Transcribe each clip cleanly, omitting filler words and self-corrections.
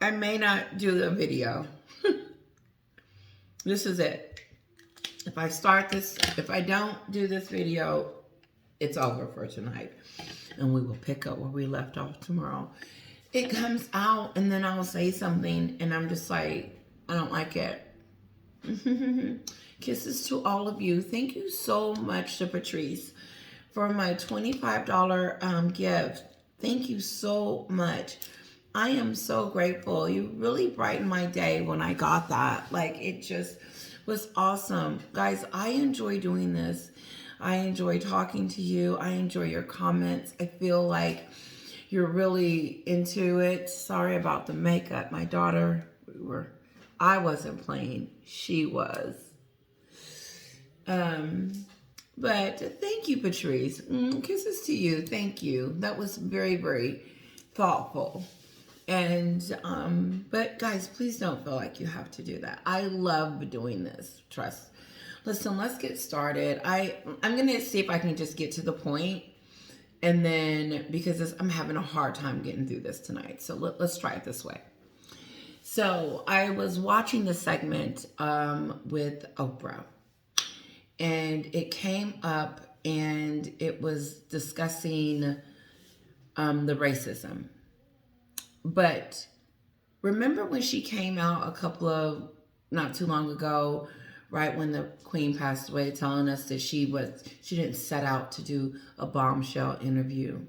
I may not do the video. This is it. If I don't do this video, it's over for tonight. And we will pick up where we left off tomorrow. It comes out and then I'll say something and I'm just like, I don't like it. Kisses to all of you. Thank you so much to Patrice for my $25 gift. Thank you so much. I am so grateful. You really brightened my day when I got that. Like, it just was awesome. Guys, I enjoy doing this. I enjoy talking to you. I enjoy your comments. I feel like you're really into it. Sorry about the makeup. My daughter, I wasn't playing. She was. But thank you, Patrice. Kisses to you. Thank you. That was very, very thoughtful. And, but guys, please don't feel like you have to do that. I love doing this. Trust. Listen, let's get started. I'm going to see if I can just get to the point. And then, because I'm having a hard time getting through this tonight. So let's try it this way. So I was watching the segment with Oprah. And it came up and it was discussing the racism. But remember when she came out not too long ago, right when the Queen passed away, telling us that she didn't set out to do a bombshell interview.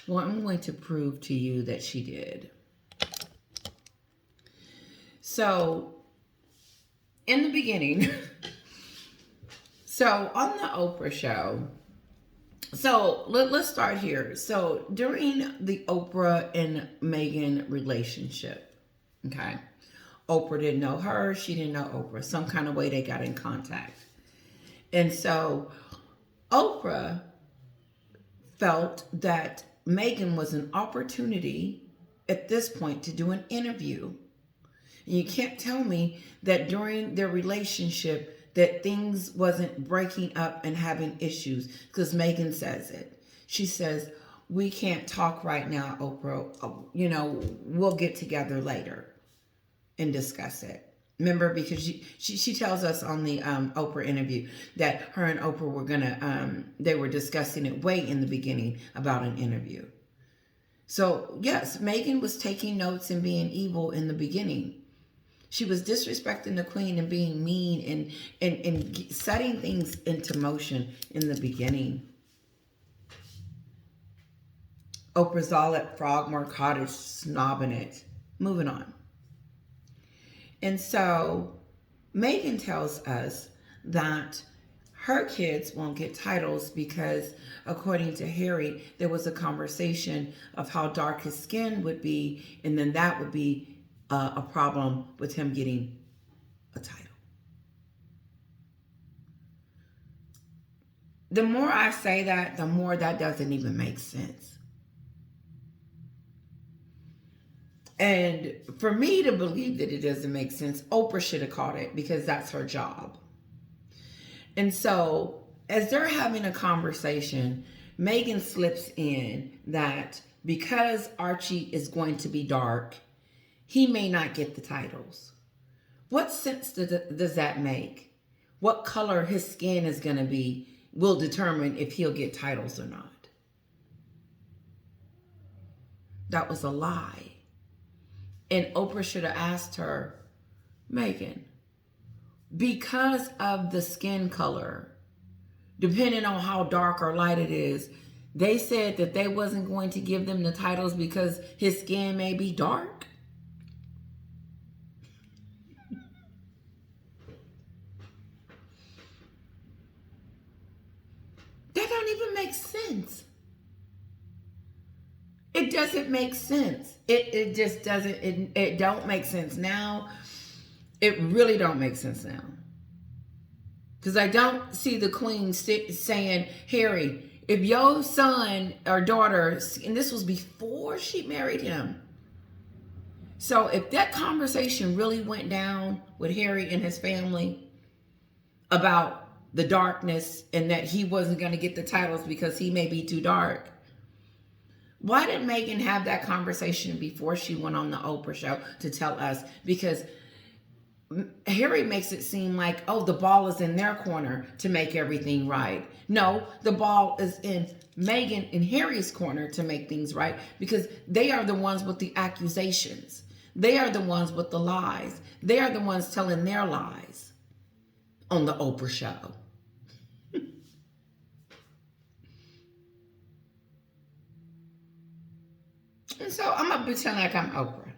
Well, I'm going to prove to you that she did. So, in the beginning, so on the Oprah show, so let's start here. So during the Oprah and Meghan relationship, okay, Oprah didn't know her, she didn't know Oprah. Some kind of way they got in contact. And so Oprah felt that Meghan was an opportunity at this point to do an interview. And you can't tell me that during their relationship that things wasn't breaking up and having issues, because Meghan says it. She says, we can't talk right now, Oprah. You know, we'll get together later and discuss it. Remember, because she tells us on the Oprah interview that her and Oprah were they were discussing it way in the beginning about an interview. So yes, Meghan was taking notes and being evil in the beginning. She was disrespecting the Queen and being mean and setting things into motion in the beginning. Oprah's all at Frogmore Cottage snobbing it. Moving on. And so Meghan tells us that her kids won't get titles because, according to Harry, there was a conversation of how dark his skin would be, and then that would be a problem with him getting a title. The more I say that, the more that doesn't even make sense. And for me to believe that it doesn't make sense, Oprah should have caught it because that's her job. And so, as they're having a conversation, Meghan slips in that because Archie is going to be dark, he may not get the titles. What sense does that make? What color his skin is going to be will determine if he'll get titles or not. That was a lie. And Oprah should have asked her, Meghan, because of the skin color, depending on how dark or light it is, they said that they wasn't going to give them the titles because his skin may be dark. That don't even make sense. It doesn't make sense. It just doesn't, it don't make sense now. It really don't make sense now. Because I don't see the Queen saying, Harry, if your son or daughter, and this was before she married him. So if that conversation really went down with Harry and his family about the darkness and that he wasn't going to get the titles because he may be too dark, Why did Meghan have that conversation before she went on the Oprah show to tell us? Because Harry makes it seem like, oh, the ball is in their corner to make everything right. No, the ball is in Meghan and Harry's corner to make things right, because they are the ones with the accusations. They are the ones with the lies. They are the ones telling their lies on the Oprah show. And so I'm going to pretend like I'm Oprah.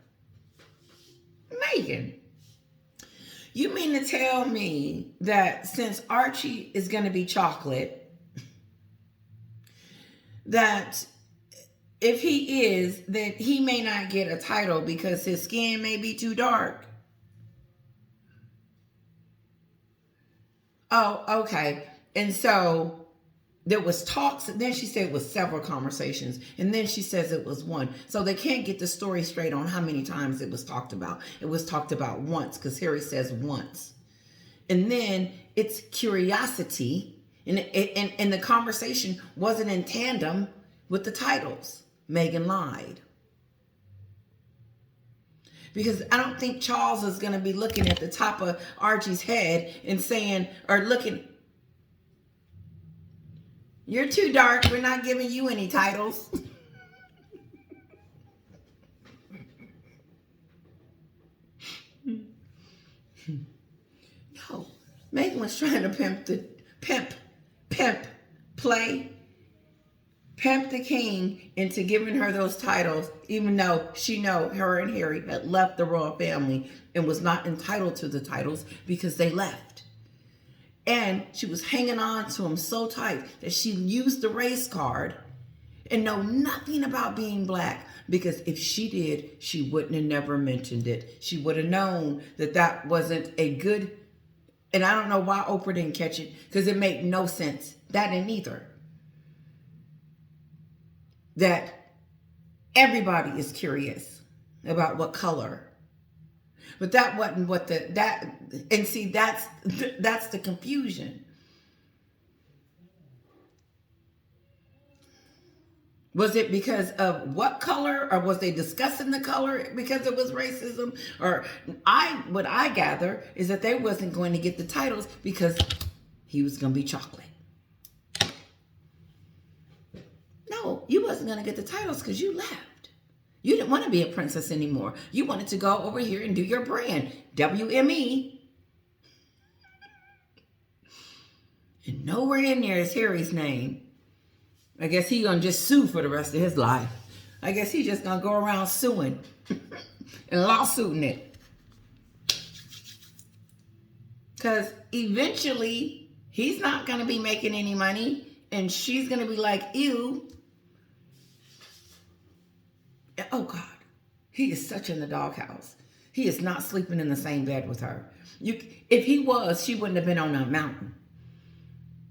Meghan, you mean to tell me that since Archie is going to be chocolate, that if he is, that he may not get a title because his skin may be too dark? Oh, okay. And so there was talks, and then she said it was several conversations, and then she says it was one. So they can't get the story straight on how many times it was talked about. It was talked about once, because Harry says once. And then it's curiosity, and the conversation wasn't in tandem with the titles. Meghan lied. Because I don't think Charles is going to be looking at the top of Archie's head and saying, or looking, you're too dark, we're not giving you any titles. No, Meghan was trying to pimp the king into giving her those titles, even though she know her and Harry had left the royal family and was not entitled to the titles because they left. And she was hanging on to him so tight that she used the race card and know nothing about being black, because if she did, she wouldn't have never mentioned it. She would have known that that wasn't a good, and I don't know why Oprah didn't catch it, because it made no sense. That didn't either. That everybody is curious about what color. But that wasn't what and see, that's the confusion. Was it because of what color, or was they discussing the color because it was racism? Or what I gather is that they wasn't going to get the titles because he was going to be chocolate. No, you wasn't going to get the titles because you left. You didn't want to be a princess anymore. You wanted to go over here and do your brand, WME. And nowhere in there is Harry's name. I guess he's going to just sue for the rest of his life. I guess he's just going to go around suing and lawsuiting it. Because eventually, he's not going to be making any money. And she's going to be like, ew. Oh, God. He is such in the doghouse. He is not sleeping in the same bed with her. If he was, she wouldn't have been on that mountain.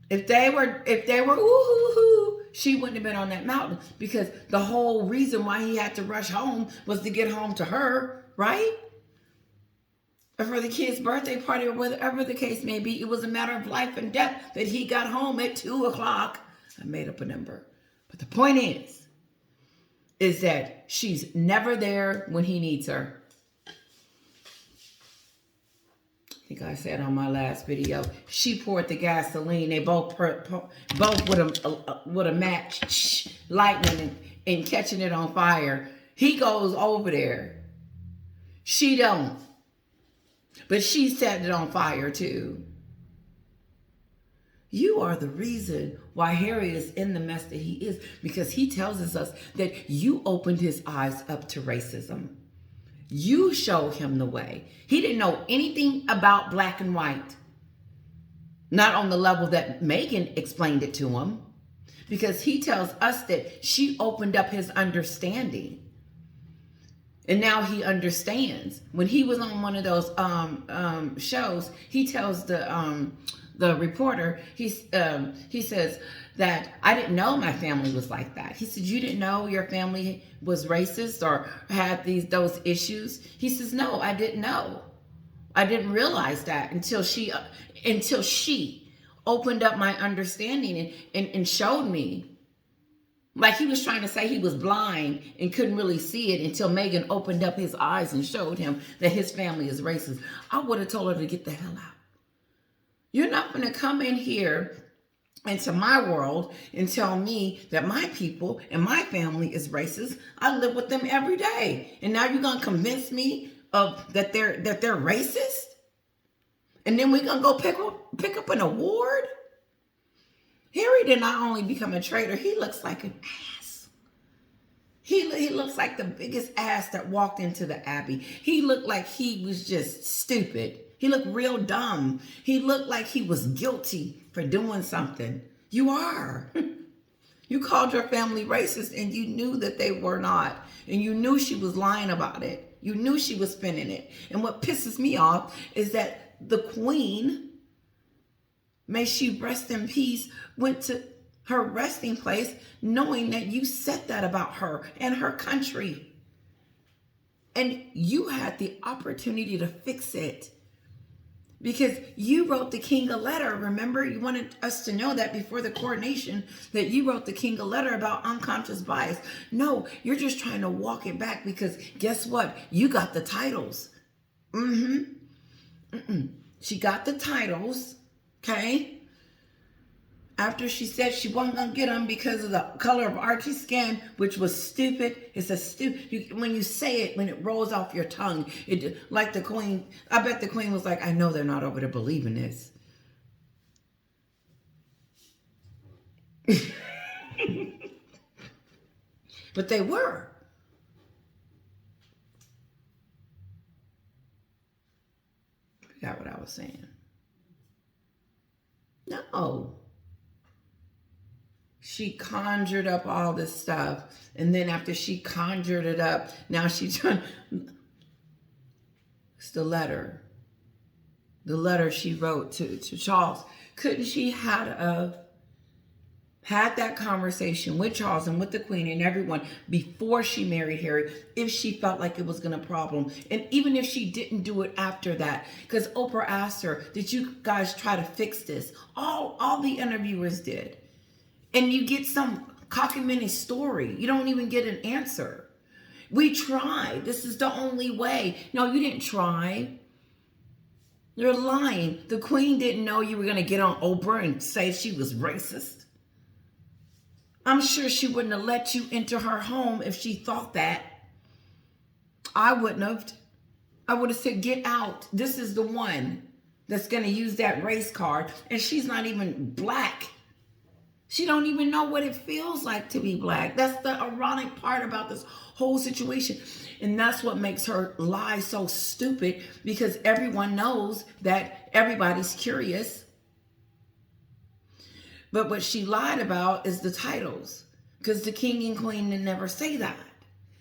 If they were, ooh, she wouldn't have been on that mountain, because the whole reason why he had to rush home was to get home to her, right? Or for the kid's birthday party, or whatever the case may be. It was a matter of life and death that he got home at 2 o'clock. I made up a number. But the point is that she's never there when he needs her. I think I said on my last video, she poured the gasoline. They both with a match, lightning and catching it on fire. He goes over there. She don't. But she set it on fire too. You are the reason why Harry is in the mess that he is, because he tells us that you opened his eyes up to racism. You showed him the way. He didn't know anything about black and white. Not on the level that Meghan explained it to him, because he tells us that she opened up his understanding. And now he understands. When he was on one of those shows, he tells the reporter, he says that I didn't know my family was like that. He said, you didn't know your family was racist or had those issues? He says, no, I didn't know. I didn't realize that until she opened up my understanding and showed me. Like he was trying to say he was blind and couldn't really see it until Meghan opened up his eyes and showed him that his family is racist. I would have told her to get the hell out. You're not going to come in here into my world and tell me that my people and my family is racist. I live with them every day. And now you're going to convince me of that they're racist? And then we're going to go pick up an award? Harry did not only become a traitor, he looks like an ass. He looks like the biggest ass that walked into the Abbey. He looked like he was just stupid. He looked real dumb. He looked like he was guilty for doing something. You are. You called your family racist and you knew that they were not. And you knew she was lying about it. You knew she was spinning it. And what pisses me off is that the Queen, may she rest in peace, went to her resting place knowing that you said that about her and her country. And you had the opportunity to fix it. Because you wrote the king a letter. Remember, you wanted us to know that before the coronation, that you wrote the king a letter about unconscious bias. No, you're just trying to walk it back because guess what? You got the titles. She got the titles, okay? After she said she wasn't going to get them because of the color of Archie's skin, which was stupid. It's a stupid, when you say it, when it rolls off your tongue, it like the Queen, I bet the Queen was like, I know they're not over to believe in this. But they were. Forgot what I was saying. No. She conjured up all this stuff. And then after she conjured it up, now she's trying. It's the letter. The letter she wrote to Charles. Couldn't she have had that conversation with Charles and with the Queen and everyone before she married Harry if she felt like it was going to problem? And even if she didn't do it after that, because Oprah asked her, did you guys try to fix this? All the interviewers did. And you get some cockamamie story. You don't even get an answer. We tried. This is the only way. No, you didn't try. You're lying. The Queen didn't know you were going to get on Oprah and say she was racist. I'm sure she wouldn't have let you into her home if she thought that. I wouldn't have. I would have said, get out. This is the one that's going to use that race card. And she's not even black. She don't even know what it feels like to be black. That's the ironic part about this whole situation. And that's what makes her lie so stupid, because everyone knows that everybody's curious. But what she lied about is the titles, because the king and queen didn't never say that.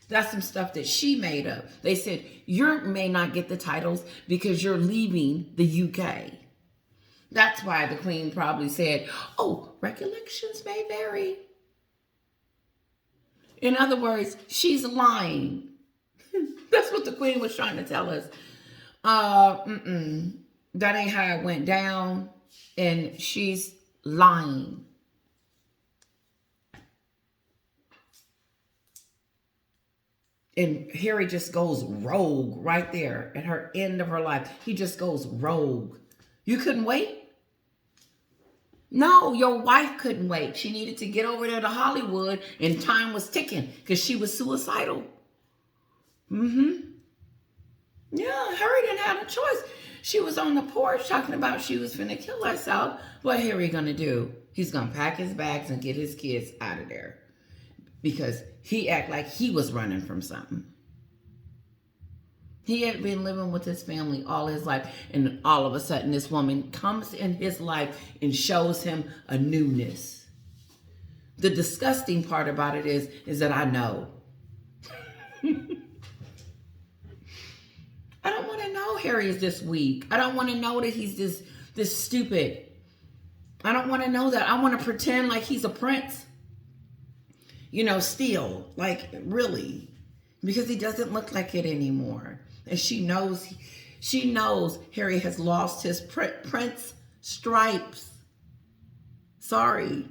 That's some stuff that she made up. They said, you may not get the titles because you're leaving the UK. That's why the Queen probably said, oh, recollections may vary. In other words, she's lying. That's what the Queen was trying to tell us. That ain't how it went down. And she's lying. And Harry just goes rogue right there at her end of her life. He just goes rogue. You couldn't wait? No, your wife couldn't wait. She needed to get over there to Hollywood, and time was ticking because she was suicidal. Yeah, Harry didn't have a choice. She was on the porch talking about she was finna kill herself. What Harry gonna do? He's gonna pack his bags and get his kids out of there because he act like he was running from something. He had been living with his family all his life, and all of a sudden this woman comes in his life and shows him a newness. The disgusting part about it is that I know. I don't want to know Harry is this weak. I don't want to know that he's this stupid. I don't want to know that. I want to pretend like he's a prince. Still, like really, because he doesn't look like it anymore. And she knows Harry has lost his prince stripes. Sorry.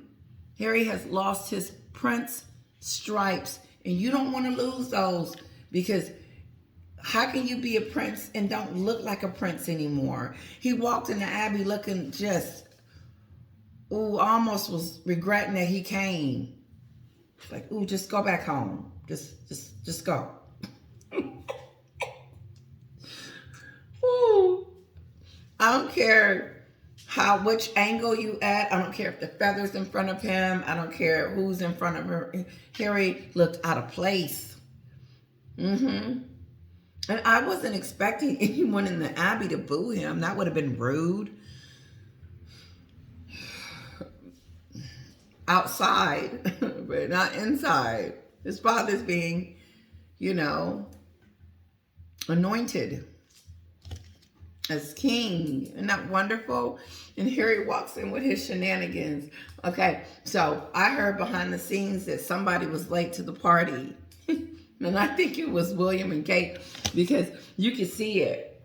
Harry has lost his prince stripes, and you don't want to lose those, because how can you be a prince and don't look like a prince anymore? He walked in the Abbey looking just, ooh, almost was regretting that he came. Like, ooh, just go back home. Just go. Ooh. I don't care which angle you at. I don't care if the feather's in front of him. I don't care who's in front of her. Harry looked out of place. And I wasn't expecting anyone in the Abbey to boo him. That would have been rude. Outside, but not inside. His father's being, anointed as king. Isn't that wonderful? And Harry walks in with his shenanigans. Okay, so I heard behind the scenes that somebody was late to the party. And I think it was William and Kate, because you could see it.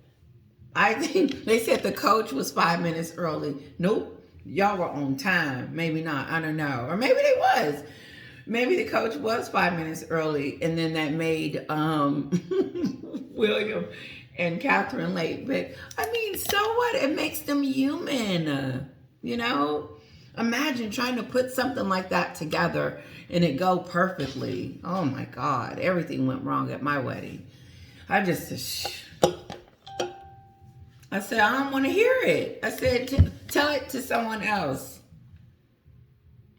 I think they said the coach was 5 minutes early. Nope. Y'all were on time. Maybe not. I don't know. Or maybe they was. Maybe the coach was 5 minutes early, and then that made William and Catherine late. But I mean, so what? It makes them human. Imagine trying to put something like that together and it go perfectly. Oh my God. Everything went wrong at my wedding. I said, I don't want to hear it. I said, tell it to someone else.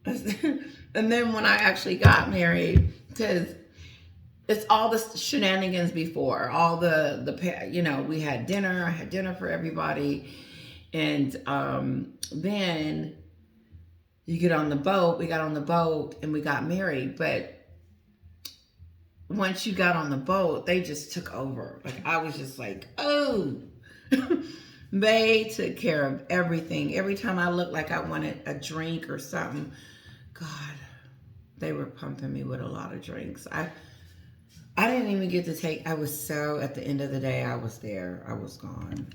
And then when I actually got married, because it's all the shenanigans before, all we had dinner. I had dinner for everybody. And then you get on the boat. We got on the boat and we got married. But once you got on the boat, they just took over. Like, I was just like, oh. They took care of everything. Every time I looked like I wanted a drink or something, God, they were pumping me with a lot of drinks. I didn't even get to take. I was so, at the end of the day, I was there. I was gone.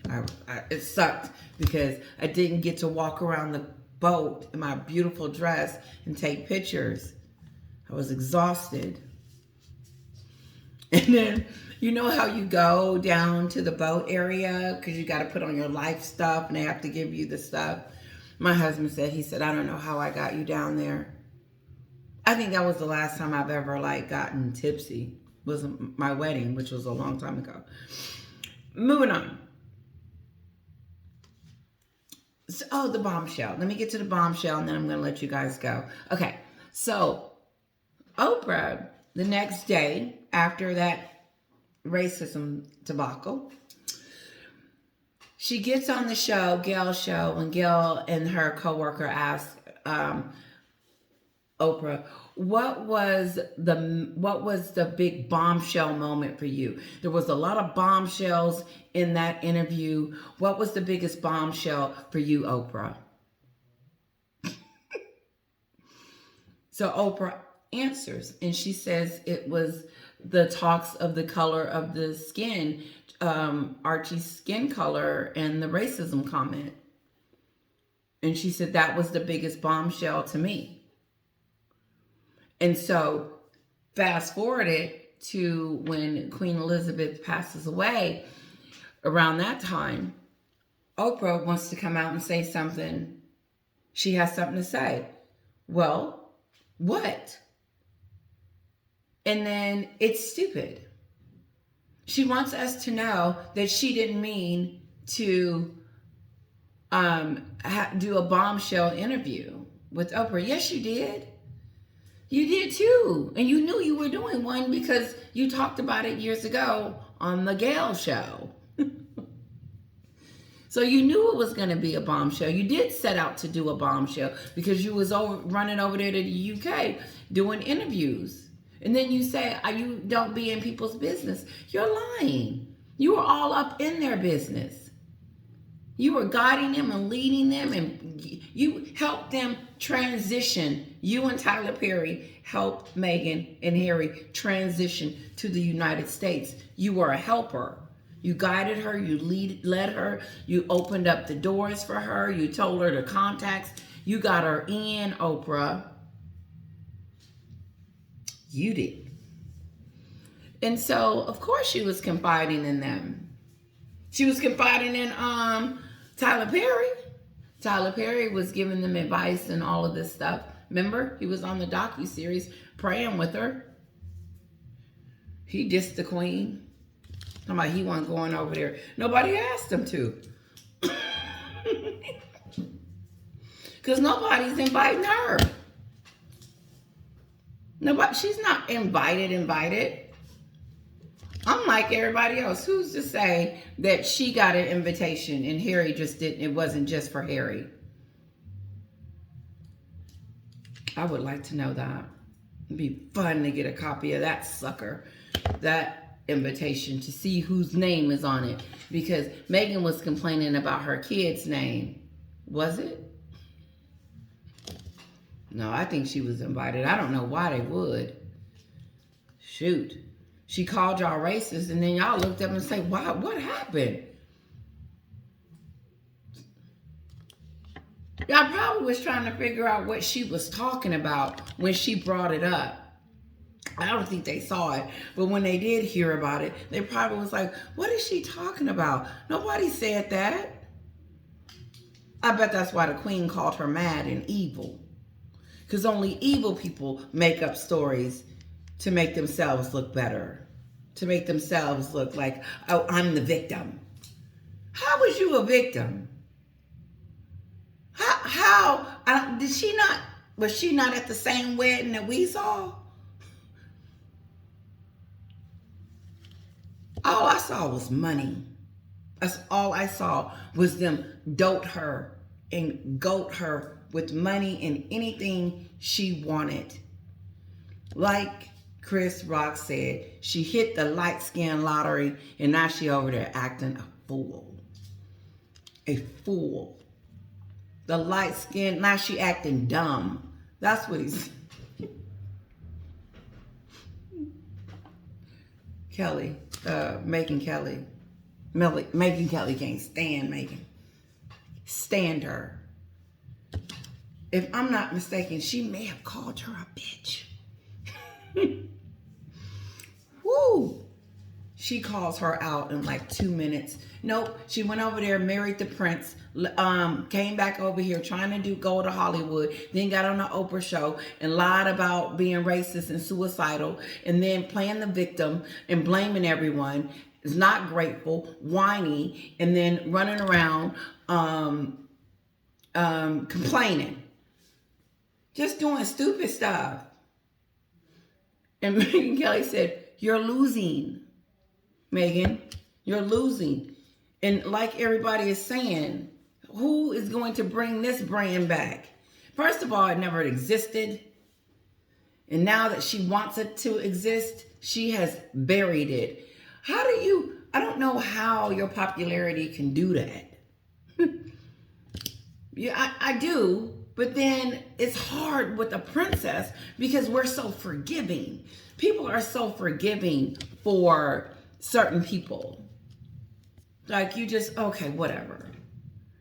It sucked because I didn't get to walk around the boat in my beautiful dress and take pictures. I was exhausted. And then, you know how you go down to the boat area because you got to put on your life stuff and they have to give you the stuff. My husband said, I don't know how I got you down there. I think that was the last time I've ever gotten tipsy. It was my wedding, which was a long time ago. Moving on. So, the bombshell. Let me get to the bombshell and then I'm going to let you guys go. Okay. So, Oprah, the next day after that racism debacle, she gets on the show, Gail's show, and Gail and her coworker asked Oprah, what was the big bombshell moment for you? There was a lot of bombshells in that interview. What was the biggest bombshell for you, Oprah? So Oprah answers, and she says it was the talks of the color of the skin, Archie's skin color, and the racism comment. And she said that was the biggest bombshell to me. And so fast forward it to when Queen Elizabeth passes away, around that time, Oprah wants to come out and say something. She has something to say. Well, what? And then it's stupid. She wants us to know that she didn't mean to do a bombshell interview with Oprah. Yes, you did. You did too. And you knew you were doing one because you talked about it years ago on the Gail show. So you knew it was going to be a bombshell. You did set out to do a bombshell because you was running over there to the UK doing interviews. And then you say, you don't be in people's business. You're lying. You were all up in their business. You were guiding them and leading them, and you helped them transition. You and Tyler Perry helped Meghan and Harry transition to the United States. You were a helper. You guided her, you led her, you opened up the doors for her, you told her the contacts, you got her in, Oprah. You did. And so, of course, she was confiding in them. She was confiding in Tyler Perry. Tyler Perry was giving them advice and all of this stuff. Remember, he was on the docuseries praying with her. He dissed the queen. Somebody, he wasn't going over there. Nobody asked him to. Because nobody's inviting her. Nobody, she's not invited. Unlike everybody else, who's to say that she got an invitation and Harry just didn't, it wasn't just for Harry? I would like to know that. It'd be fun to get a copy of that sucker, that invitation, to see whose name is on it. Because Meghan was complaining about her kid's name. Was it? No, I think she was invited. I don't know why they would. Shoot. She called y'all racist, and then y'all looked up and say, wow, what happened? Y'all probably was trying to figure out what she was talking about when she brought it up. I don't think they saw it, but when they did hear about it, they probably was like, what is she talking about? Nobody said that. I bet that's why the queen called her mad and evil. Because only evil people make up stories to make themselves look better. To make themselves look like, oh, I'm the victim. How was you a victim? Did she not, was she not at the same wedding that we saw? All I saw was money. That's all I saw was them dote her and goat her with money and anything she wanted. Like Chris Rock said, she hit the light skin lottery and now she over there acting a fool. A fool. The light skin, now she acting dumb. That's what he's... Kelly, Meghan Kelly. Meghan Kelly can't stand Meghan. Stand her. If I'm not mistaken, she may have called her a bitch. Woo! She calls her out in like 2 minutes. Nope, she went over there, married the prince, came back over here trying to go to Hollywood, then got on the Oprah show and lied about being racist and suicidal, and then playing the victim and blaming everyone, is not grateful, whiny, and then running around complaining. Just doing stupid stuff. And Meghan Kelly said, you're losing, Meghan. You're losing. And like everybody is saying, who is going to bring this brand back? First of all, it never existed. And now that she wants it to exist, she has buried it. How do you, I don't know how your popularity can do that. Yeah, I do. But then it's hard with a princess because we're so forgiving. People are so forgiving for certain people. Like you just, okay, whatever.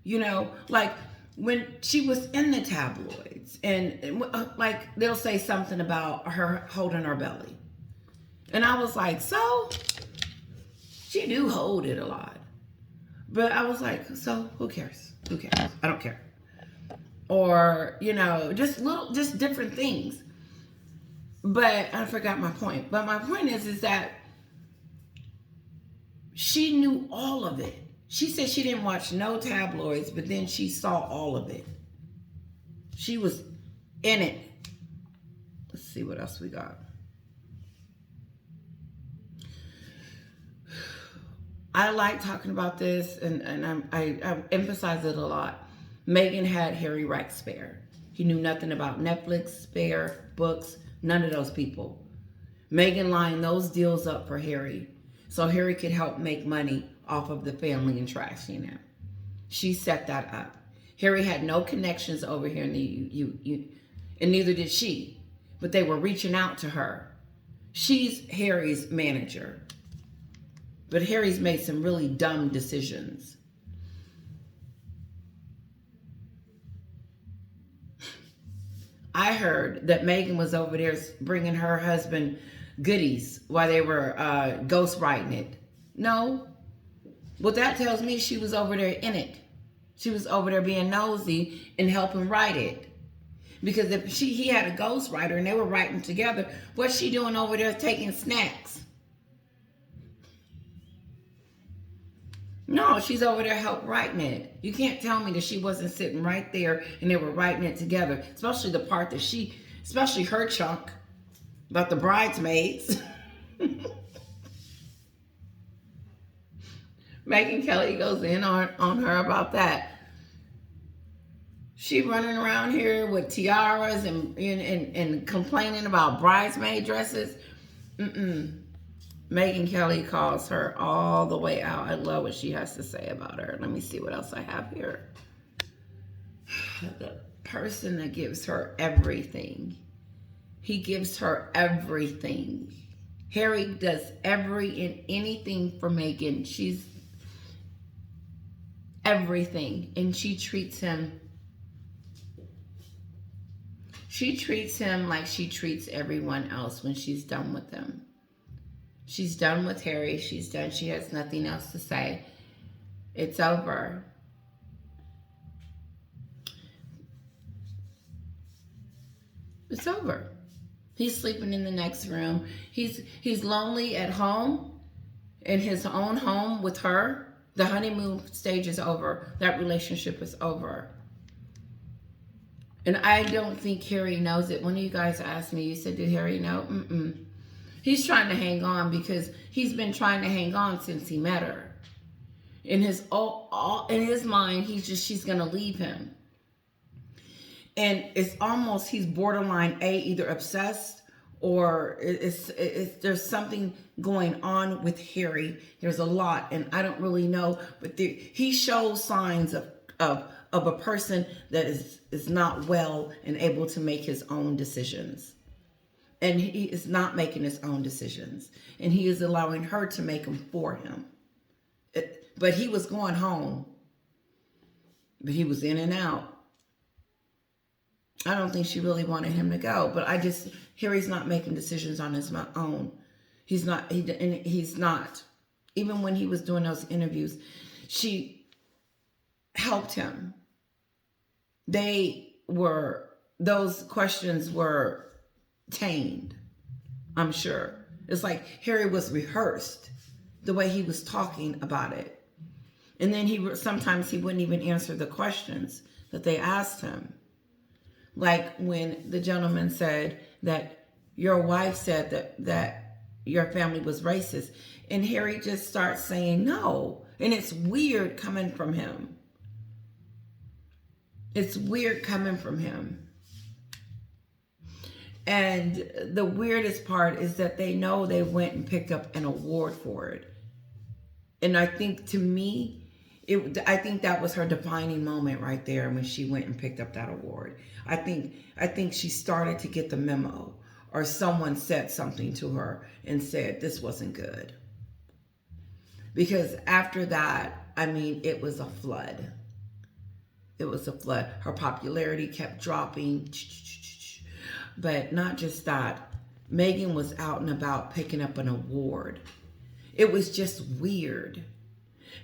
You know, like when she was in the tabloids and like they'll say something about her holding her belly. And I was like, so she do hold it a lot. But I was like, so who cares? Who cares? I don't care. Or, you know, just different things. But I forgot my point. But my point is that she knew all of it. She said she didn't watch no tabloids, but then she saw all of it. She was in it. Let's see what else we got. I like talking about this, and I emphasize it a lot. Meghan had Harry right spare. He knew nothing about Netflix, spare, books, none of those people. Meghan lined those deals up for Harry so Harry could help make money off of the family and trashing him. She set that up. Harry had no connections over here in the and neither did she. But they were reaching out to her. She's Harry's manager. But Harry's made some really dumb decisions. I heard that Meghan was over there bringing her husband goodies while they were ghostwriting it. No. What that tells me, she was over there in it. She was over there being nosy and helping write it. Because if he had a ghostwriter and they were writing together, what's she doing over there taking snacks? No, she's over there help writing it. You can't tell me that she wasn't sitting right there and they were writing it together. Especially the part that especially her chunk about the bridesmaids. Megyn Kelly goes in on her about that. She running around here with tiaras and complaining about bridesmaid dresses. Megyn Kelly calls her all the way out. I love what she has to say about her. Let me see what else I have here. The person that gives her everything. He gives her everything. Harry does every and anything for Megyn. She's everything. And she treats him like she treats everyone else when she's done with him. She's done with Harry. She's done. She has nothing else to say. It's over. It's over. He's sleeping in the next room. He's lonely at home, in his own home with her. The honeymoon stage is over. That relationship is over. And I don't think Harry knows it. One of you guys asked me, you said, did Harry know? He's trying to hang on because he's been trying to hang on since he met her. In his mind, she's going to leave him. And it's almost, he's borderline either obsessed or there's something going on with Harry. There's a lot, and I don't really know, but he shows signs of a person that is not well and able to make his own decisions. And he is not making his own decisions. And he is allowing her to make them for him. But he was going home. But he was in and out. I don't think she really wanted him to go. But Harry's not making decisions on his own. He's not. He's not. Even when he was doing those interviews, she helped him. Those questions were tamed, I'm sure. It's like Harry was rehearsed the way he was talking about it. And then sometimes he wouldn't even answer the questions that they asked him. Like when the gentleman said that your wife said that your family was racist, and Harry just starts saying no. And it's weird coming from him. It's weird coming from him. And the weirdest part is that they know they went and picked up an award for it. And I think, to me, I think that was her defining moment right there when she went and picked up that award. I think she started to get the memo, or someone said something to her and said this wasn't good. Because after that, I mean, it was a flood. It was a flood. Her popularity kept dropping. But not just that. Meghan was out and about picking up an award. It was just weird.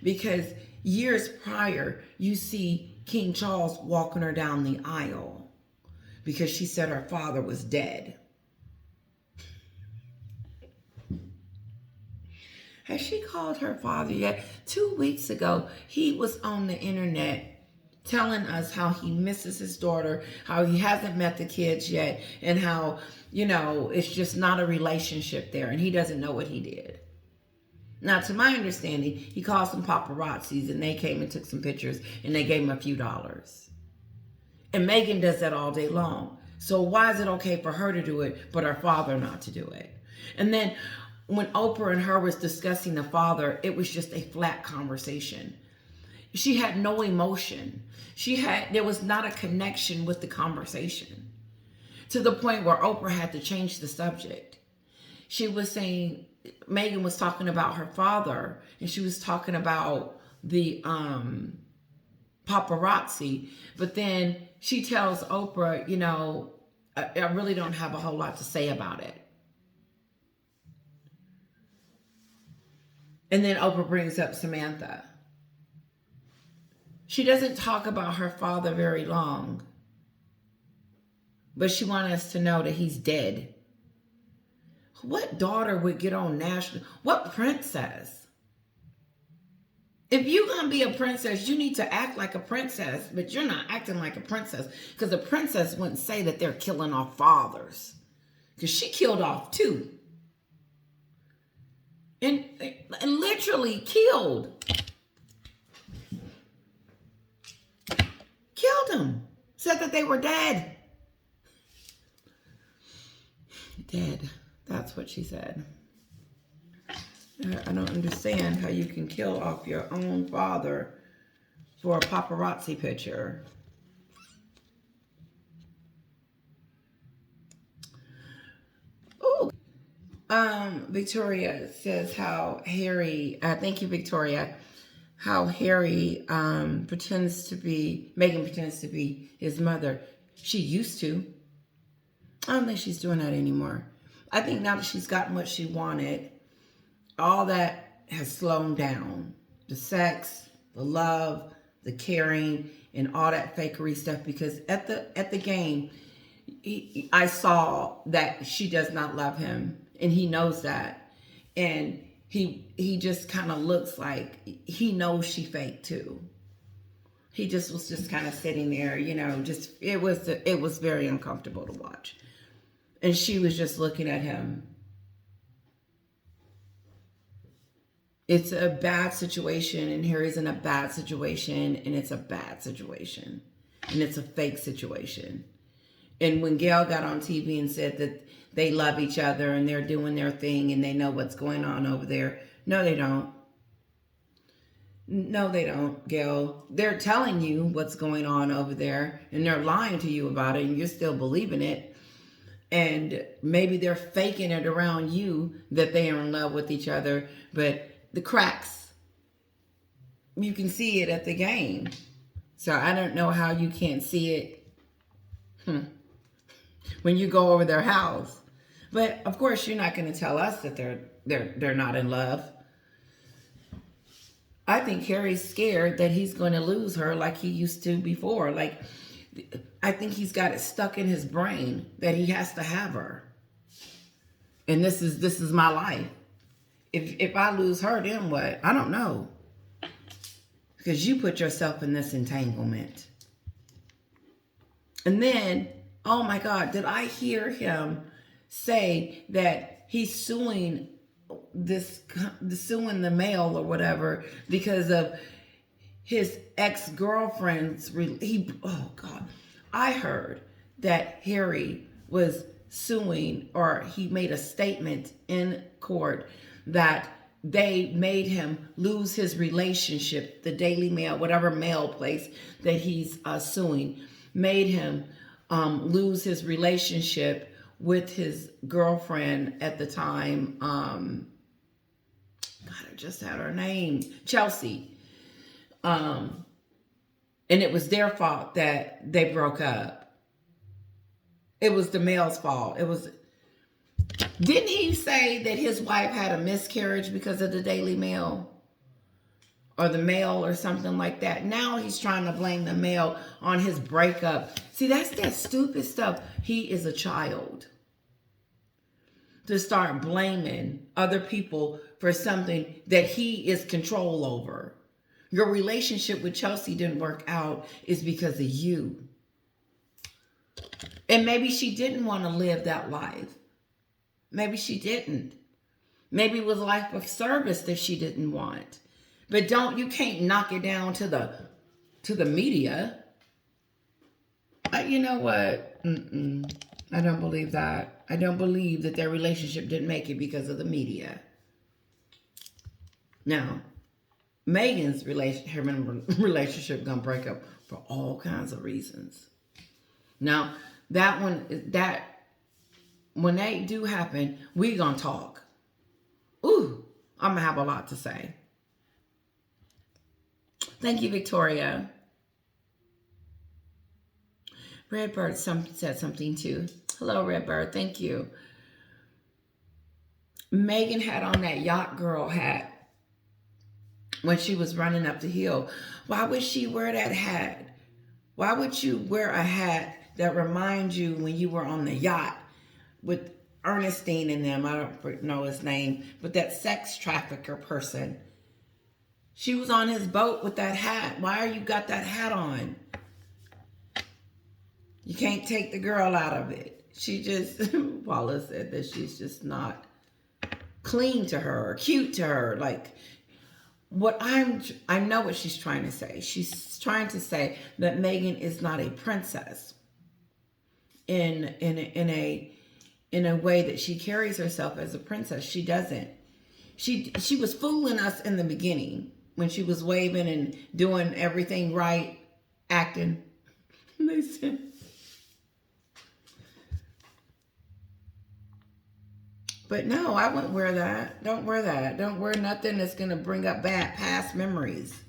Because years prior, you see King Charles walking her down the aisle because she said her father was dead. Has she called her father yet? 2 weeks ago, he was on the internet telling us how he misses his daughter, how he hasn't met the kids yet, and how, it's just not a relationship there, and he doesn't know what he did. Now, to my understanding, he called some paparazzis, and they came and took some pictures, and they gave him a few dollars. And Meghan does that all day long. So why is it okay for her to do it, but her father not to do it? And then when Oprah and her was discussing the father, it was just a flat conversation. She had no emotion. There was not a connection with the conversation, to the point where Oprah had to change the subject. She was saying, Meghan was talking about her father, and she was talking about the paparazzi. But then she tells Oprah, I really don't have a whole lot to say about it. And then Oprah brings up Samantha. She doesn't talk about her father very long, but she wanted us to know that he's dead. What daughter would get on national? What princess? If you're going to be a princess, you need to act like a princess, but you're not acting like a princess, because a princess wouldn't say that they're killing off fathers, because she killed off two. And literally killed them. Said that they were dead. Dead. That's what she said. I don't understand how you can kill off your own father for a paparazzi picture. Ooh. Victoria says how Harry, thank you, Victoria, how Harry Meghan pretends to be his mother. She used to. I don't think she's doing that anymore. I think now that she's gotten what she wanted, all that has slowed down. The sex, the love, the caring, and all that fakery stuff. Because at the game, I saw that she does not love him, and he knows that, and he just kind of looks like he knows she faked too. He just was just kind of sitting there, you know. Just it was very uncomfortable to watch, and she was just looking at him. It's a bad situation, and Harry's in a bad situation, and it's a bad situation, and it's a fake situation. And when Gail got on TV and said that they love each other and they're doing their thing and they know what's going on over there, no, they don't. No, they don't, Gail. They're telling you what's going on over there, and they're lying to you about it, and you're still believing it. And maybe they're faking it around you that they are in love with each other, but the cracks, you can see it at the game. So I don't know how you can't see it when you go over their house. But of course, you're not going to tell us that they're not in love. I think Harry's scared that he's going to lose her like he used to before. Like, I think he's got it stuck in his brain that he has to have her. And this is my life. If I lose her, then what? I don't know. Because you put yourself in this entanglement. And then, oh my God, did I hear him say that he's suing the mail or whatever because of his ex-girlfriend's, oh God. I heard that Harry was suing, or he made a statement in court that they made him lose his relationship. The Daily Mail, whatever mail place that he's suing, made him lose his relationship with his girlfriend at the time. God, I just had her name, Chelsea. And it was their fault that they broke up. It was the mail's fault. Didn't he say that his wife had a miscarriage because of the Daily Mail? Or the mail or something like that. Now he's trying to blame the mail on his breakup. See, that's that stupid stuff. He is a child. To start blaming other people for something that he is control over. Your relationship with Chelsea didn't work out is because of you. And maybe she didn't want to live that life. Maybe she didn't. Maybe it was a life of service that she didn't want. But you can't knock it down to the media. You know what? I don't believe that. I don't believe that their relationship didn't make it because of the media. Now, Megan's relationship gonna break up for all kinds of reasons. Now, when they do happen, we gonna talk. Ooh, I'm gonna have a lot to say. Thank you, Victoria. Redbird said something too. Hello, Redbird. Thank you. Meghan had on that yacht girl hat when she was running up the hill. Why would she wear that hat? Why would you wear a hat that reminds you when you were on the yacht with Ernestine and them? I don't know his name, but that sex trafficker person. She was on his boat with that hat. Why are you got that hat on? You can't take the girl out of it. She just, Paula said that she's just not clean to her or cute to her. Like, I know what she's trying to say. She's trying to say that Meghan is not a princess in a way that she carries herself as a princess. She doesn't. She was fooling us in the beginning when she was waving and doing everything right, acting. Listen. But no, I wouldn't wear that. Don't wear that. Don't wear nothing that's going to bring up bad past memories.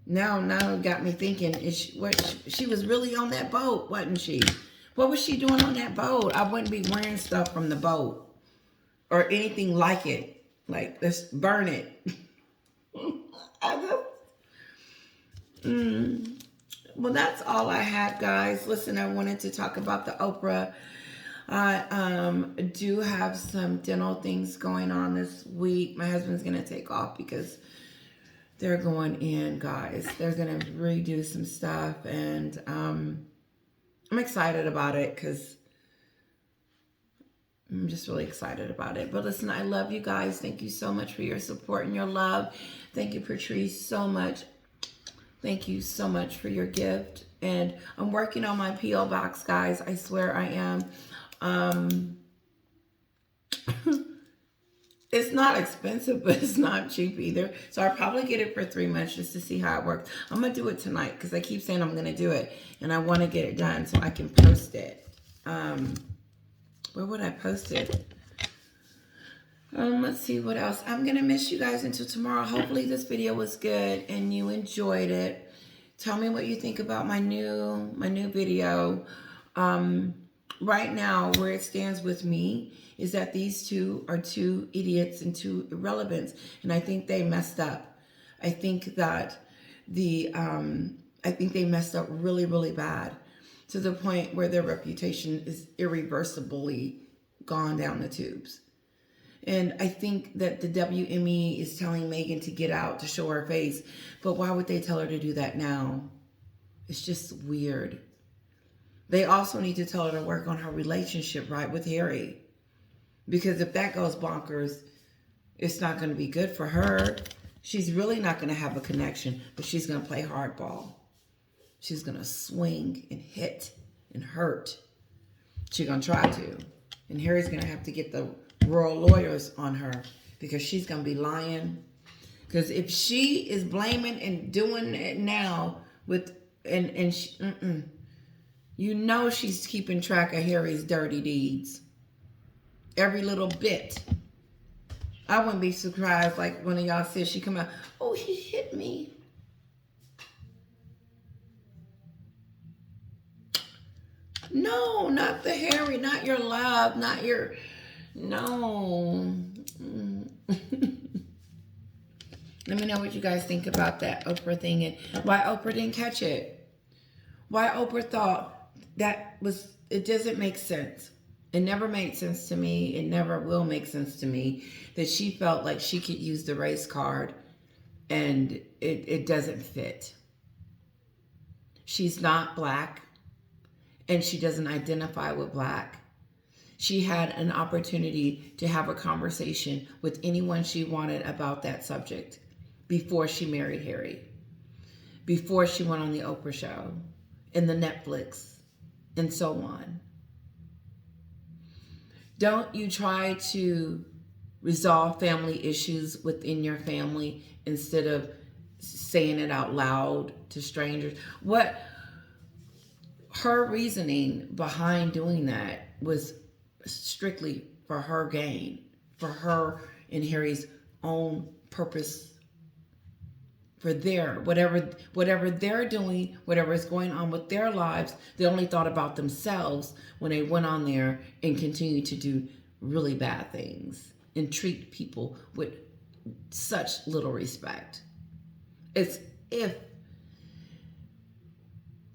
Now it got me thinking, she was really on that boat, wasn't she? What was she doing on that boat? I wouldn't be wearing stuff from the boat or anything like it. Like, let's burn it. Well, that's all I have, guys. Listen, I wanted to talk about the Oprah. I do have some dental things going on this week. My husband's going to take off because they're going in, guys. They're going to redo some stuff, and I'm excited about it because I'm just really excited about it. But listen, I love you guys. Thank you so much for your support and your love. Thank you, Patrice, so much. Thank you so much for your gift. And I'm working on my P.O. box, guys. I swear I am. It's not expensive, but it's not cheap either. So I'll probably get it for 3 months just to see how it works. I'm going to do it tonight because I keep saying I'm going to do it. And I want to get it done so I can post it. Where would I post it? Let's see what else. I'm going to miss you guys until tomorrow. Hopefully this video was good and you enjoyed it. Tell me what you think about my new video. Right now, where it stands with me is that these two are two idiots and two irrelevants, and I think they messed up. I think that I think they messed up really, really bad to the point where their reputation is irreversibly gone down the tubes. And I think that the WME is telling Meghan to get out to show her face, but why would they tell her to do that now? It's just weird. They also need to tell her to work on her relationship, right, with Harry. Because if that goes bonkers, it's not going to be good for her. She's really not going to have a connection, but she's going to play hardball. She's going to swing and hit and hurt. She's going to try to. And Harry's going to have to get the royal lawyers on her because she's going to be lying. Because if she is blaming and doing it now with, and she, you know she's keeping track of Harry's dirty deeds. Every little bit. I wouldn't be surprised like one of y'all said she come out, oh, he hit me. No, not the Harry, not your love, not your, no. Let me know what you guys think about that Oprah thing and why Oprah didn't catch it. Why Oprah thought that was, it doesn't make sense. It never made sense to me. It never will make sense to me that she felt like she could use the race card and it doesn't fit. She's not black and she doesn't identify with black. She had an opportunity to have a conversation with anyone she wanted about that subject before she married Harry, before she went on the Oprah show and the Netflix and so on. Don't you try to resolve family issues within your family instead of saying it out loud to strangers. What her reasoning behind doing that was strictly for her gain, for her and Harry's own purpose for their whatever they're doing, whatever is going on with their lives. They only thought about themselves when they went on there and continued to do really bad things and treat people with such little respect. It's if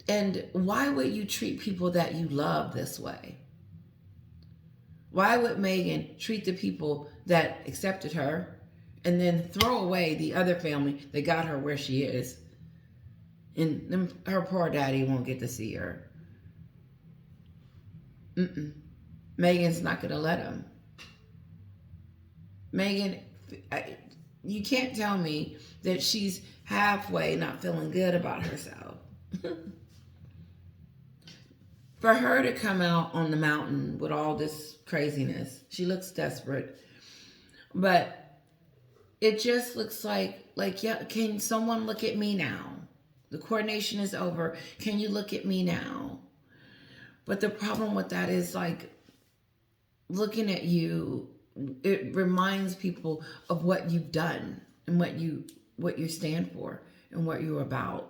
and why would you treat people that you love this way? Why would Meghan treat the people that accepted her and then throw away the other family that got her where she is? And then her poor daddy won't get to see her. Meghan's not going to let him. Meghan, you can't tell me that she's halfway not feeling good about herself. For her to come out on the mountain with all this craziness, she looks desperate. But it just looks like, yeah, can someone look at me now? The coordination is over. Can you look at me now? But the problem with that is, like, looking at you, it reminds people of what you've done and what you stand for and what you're about.